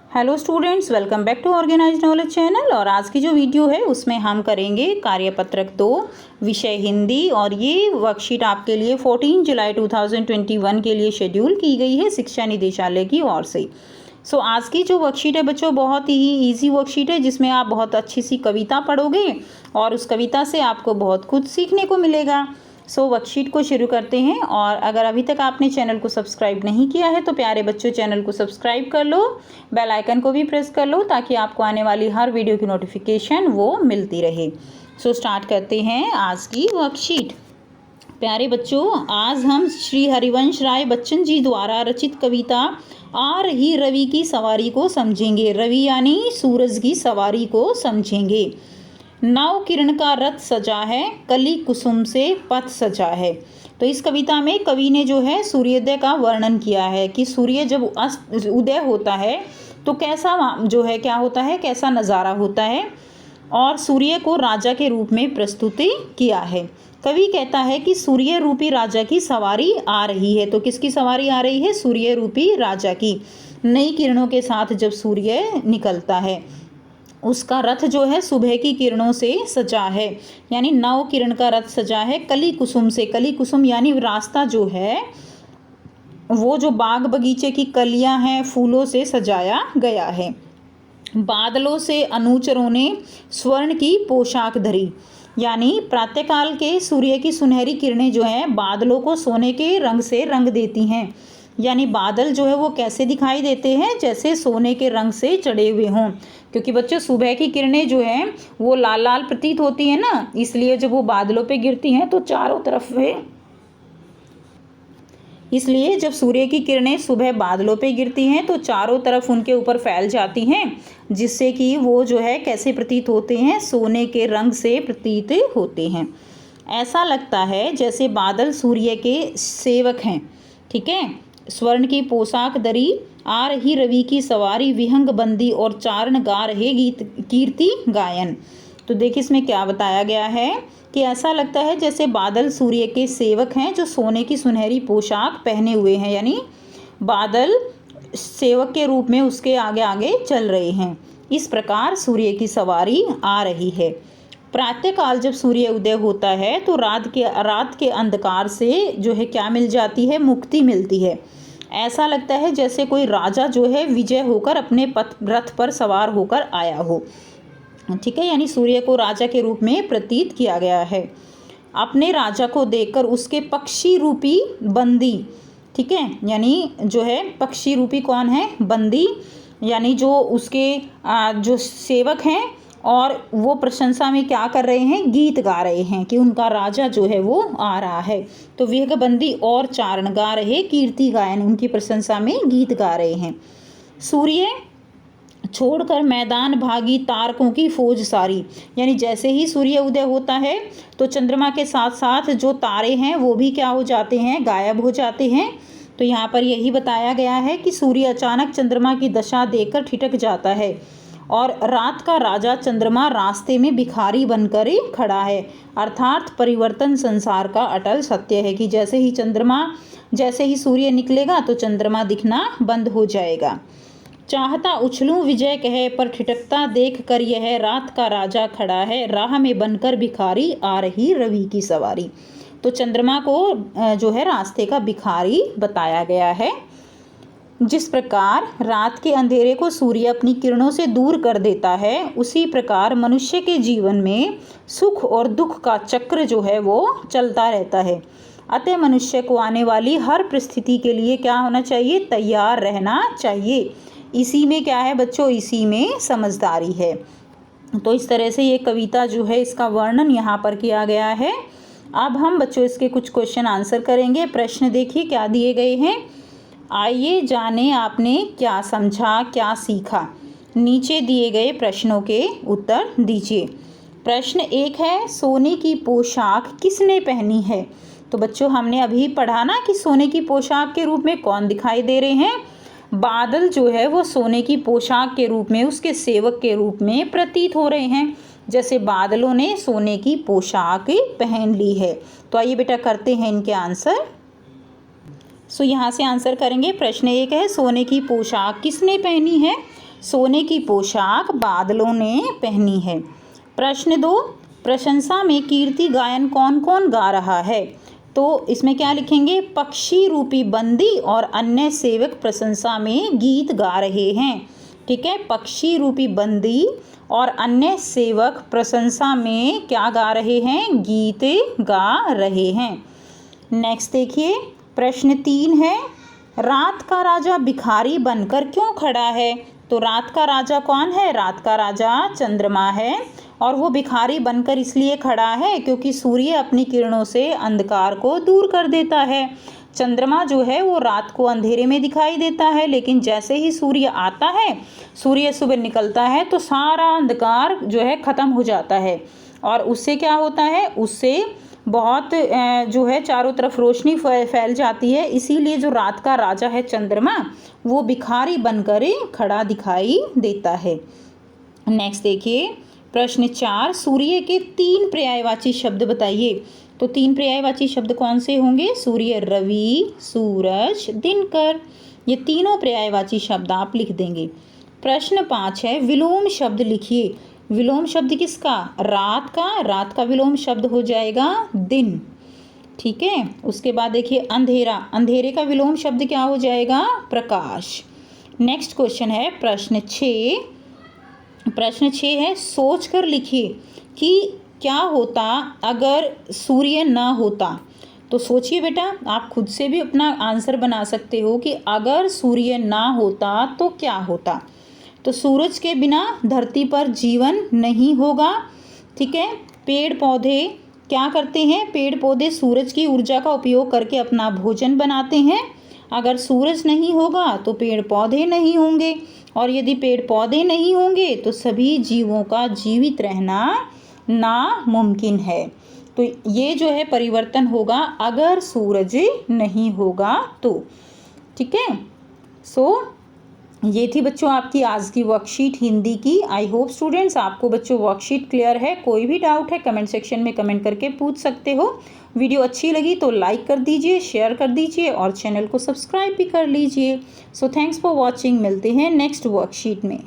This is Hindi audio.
Hello students, welcome back to organised knowledge channel. और आज की जो वीडियो है उसमें हम करेंगे कार्यपत्रक 2 विषय हिंदी। और ये वर्कशीट आपके लिए 14 जुलाई 2021 के लिए शेड्यूल की गई है शिक्षा निदेशालय की ओर से। आज की जो वर्कशीट है बच्चों, बहुत ही इजी वर्कशीट है जिसमें आप बहुत अच्छी सी कविता पढ़ोगे और उस कविता से आपको बहुत कुछ सीखने को मिलेगा। वर्कशीट को शुरू करते हैं। और अगर अभी तक आपने चैनल को सब्सक्राइब नहीं किया है तो प्यारे बच्चों चैनल को सब्सक्राइब कर लो, बेल आइकन को भी प्रेस कर लो ताकि आपको आने वाली हर वीडियो की नोटिफिकेशन वो मिलती रहे। स्टार्ट करते हैं आज की वर्कशीट। प्यारे बच्चों, आज हम श्री हरिवंश राय बच्चन जी द्वारा रचित कविता आ रही रवि की सवारी को समझेंगे। रवि यानी सूरज की सवारी को समझेंगे। नव किरण का रथ सजा है, कली कुसुम से पथ सजा है। तो इस कविता में कवि ने जो है सूर्योदय का वर्णन किया है कि सूर्य जब उदय होता है तो कैसा जो है क्या होता है, कैसा नज़ारा होता है। और सूर्य को राजा के रूप में प्रस्तुति किया है। कवि कहता है कि सूर्य रूपी राजा की सवारी आ रही है। तो किसकी सवारी आ रही है? सूर्य रूपी राजा की। नई किरणों के साथ जब सूर्य निकलता है, उसका रथ जो है सुबह की किरणों से सजा है, यानी नव किरण का रथ सजा है कली कुसुम से। कली कुसुम यानी रास्ता जो है वो जो बाग बगीचे की कलियां हैं फूलों से सजाया गया है। बादलों से अनुचरों ने स्वर्ण की पोशाक धरी, यानी प्रातःकाल के सूर्य की सुनहरी किरणें जो हैं बादलों को सोने के रंग से रंग देती हैं। यानी बादल जो है वो कैसे दिखाई देते हैं? जैसे सोने के रंग से चढ़े हुए हों। क्योंकि बच्चों सुबह की किरणें जो हैं वो लाल लाल प्रतीत होती हैं ना, इसलिए जब वो बादलों पे गिरती हैं तो चारों तरफ इसलिए जब सूर्य की किरणें सुबह बादलों पे गिरती हैं तो चारों तरफ उनके ऊपर फैल जाती हैं, जिससे कि वो जो है कैसे प्रतीत होते हैं? सोने के रंग से प्रतीत होते हैं। ऐसा लगता है जैसे बादल सूर्य के सेवक हैं। ठीक है। स्वर्ण की पोशाक धरी आ रही रवि की सवारी, विहंग बंदी और चारण गा रहे गीत कीर्ति गायन। तो देखिए इसमें क्या बताया गया है कि ऐसा लगता है जैसे बादल सूर्य के सेवक हैं जो सोने की सुनहरी पोशाक पहने हुए हैं, यानी बादल सेवक के रूप में उसके आगे आगे चल रहे हैं। इस प्रकार सूर्य की सवारी आ रही है। प्रातःकाल जब सूर्य उदय होता है तो रात के अंधकार से जो है क्या मिल जाती है? मुक्ति मिलती है। ऐसा लगता है जैसे कोई राजा जो है विजय होकर अपने रथ पर सवार होकर आया हो। ठीक है, यानी सूर्य को राजा के रूप में प्रतीत किया गया है। अपने राजा को देखकर उसके पक्षी रूपी बंदी, ठीक है, यानी जो है पक्षी रूपी कौन है? बंदी, यानी जो उसके जो सेवक हैं, और वो प्रशंसा में क्या कर रहे हैं? गीत गा रहे हैं कि उनका राजा जो है वो आ रहा है। तो विहंगबंदी और चारण गा रहे कीर्ति गायन, उनकी प्रशंसा में गीत गा रहे हैं। सूर्य छोड़कर मैदान भागी तारकों की फौज सारी, यानी जैसे ही सूर्य उदय होता है तो चंद्रमा के साथ साथ जो तारे हैं वो भी क्या हो जाते हैं? गायब हो जाते हैं। तो यहाँ पर यही बताया गया है कि सूर्य अचानक चंद्रमा की दशा देखकर ठिठक जाता है और रात का राजा चंद्रमा रास्ते में भिखारी बनकर खड़ा है। अर्थात परिवर्तन संसार का अटल सत्य है कि जैसे ही सूर्य निकलेगा तो चंद्रमा दिखना बंद हो जाएगा। चाहता उछलूं विजय कहे, पर ठिठकता देख कर यह रात का राजा खड़ा है। राह में बनकर भिखारी आ रही रवि की सवारी। तो चंद्रमा को जो है रास्ते का भिखारी बताया गया है। जिस प्रकार रात के अंधेरे को सूर्य अपनी किरणों से दूर कर देता है, उसी प्रकार मनुष्य के जीवन में सुख और दुख का चक्र जो है वो चलता रहता है। अतः मनुष्य को आने वाली हर परिस्थिति के लिए क्या होना चाहिए? तैयार रहना चाहिए। इसी में क्या है बच्चों? इसी में समझदारी है। तो इस तरह से ये कविता जो है इसका वर्णन यहाँ पर किया गया है। अब हम बच्चों इसके कुछ क्वेश्चन आंसर करेंगे। प्रश्न देखिए क्या दिए गए हैं। आइए जाने आपने क्या समझा, क्या सीखा। नीचे दिए गए प्रश्नों के उत्तर दीजिए। प्रश्न 1 है, सोने की पोशाक किसने पहनी है? तो बच्चों हमने अभी पढ़ा ना कि सोने की पोशाक के रूप में कौन दिखाई दे रहे हैं? बादल जो है वो सोने की पोशाक के रूप में उसके सेवक के रूप में प्रतीत हो रहे हैं, जैसे बादलों ने सोने की पोशाक पहन ली है। तो आइए बेटा करते हैं इनके आंसर। यहाँ से आंसर करेंगे। प्रश्न 1 है, सोने की पोशाक किसने पहनी है? सोने की पोशाक बादलों ने पहनी है। प्रश्न 2, प्रशंसा में कीर्ति गायन कौन कौन गा रहा है? तो इसमें क्या लिखेंगे? पक्षी रूपी बंदी और अन्य सेवक प्रशंसा में गीत गा रहे हैं। ठीक है, पक्षी रूपी बंदी और अन्य सेवक प्रशंसा में क्या गा रहे हैं? गीत गा रहे हैं। नेक्स्ट देखिए, प्रश्न 3 है, रात का राजा भिखारी बनकर क्यों खड़ा है? तो रात का राजा कौन है? रात का राजा चंद्रमा है और वो भिखारी बनकर इसलिए खड़ा है क्योंकि सूर्य अपनी किरणों से अंधकार को दूर कर देता है। चंद्रमा जो है वो रात को अंधेरे में दिखाई देता है, लेकिन जैसे ही सूर्य आता है, सूर्य सुबह निकलता है तो सारा अंधकार जो है ख़त्म हो जाता है और उससे क्या होता है? उससे बहुत जो है चारों तरफ रोशनी फैल जाती है। इसीलिए जो रात का राजा है चंद्रमा, वो भिखारी बनकर खड़ा दिखाई देता है। नेक्स्ट देखिए, प्रश्न 4, सूर्य के 3 पर्यायवाची शब्द बताइए। तो 3 पर्यायवाची शब्द कौन से होंगे? सूर्य, रवि, सूरज, दिनकर। ये तीनों पर्यायवाची शब्द आप लिख देंगे। प्रश्न 5 है, विलोम शब्द लिखिए। विलोम शब्द किसका? रात का। रात का विलोम शब्द हो जाएगा दिन। ठीक है, उसके बाद देखिए अंधेरा। अंधेरे का विलोम शब्द क्या हो जाएगा? प्रकाश। नेक्स्ट क्वेश्चन है प्रश्न 6। प्रश्न 6 है, सोच कर लिखिए कि क्या होता अगर सूर्य ना होता। तो सोचिए बेटा, आप खुद से भी अपना आंसर बना सकते हो कि अगर सूर्य ना होता तो क्या होता। तो सूरज के बिना धरती पर जीवन नहीं होगा। ठीक है, पेड़ पौधे क्या करते हैं? पेड़ पौधे सूरज की ऊर्जा का उपयोग करके अपना भोजन बनाते हैं। अगर सूरज नहीं होगा तो पेड़ पौधे नहीं होंगे, और यदि पेड़ पौधे नहीं होंगे तो सभी जीवों का जीवित रहना नामुमकिन है। तो ये जो है परिवर्तन होगा अगर सूरज नहीं होगा तो। ठीक है, सो ये थी बच्चों आपकी आज की वर्कशीट हिंदी की। आई होप स्टूडेंट्स आपको बच्चों वर्कशीट क्लियर है। कोई भी डाउट है कमेंट सेक्शन में कमेंट करके पूछ सकते हो। वीडियो अच्छी लगी तो लाइक कर दीजिए, शेयर कर दीजिए और चैनल को सब्सक्राइब भी कर लीजिए। So thanks for watching. मिलते हैं नेक्स्ट वर्कशीट में।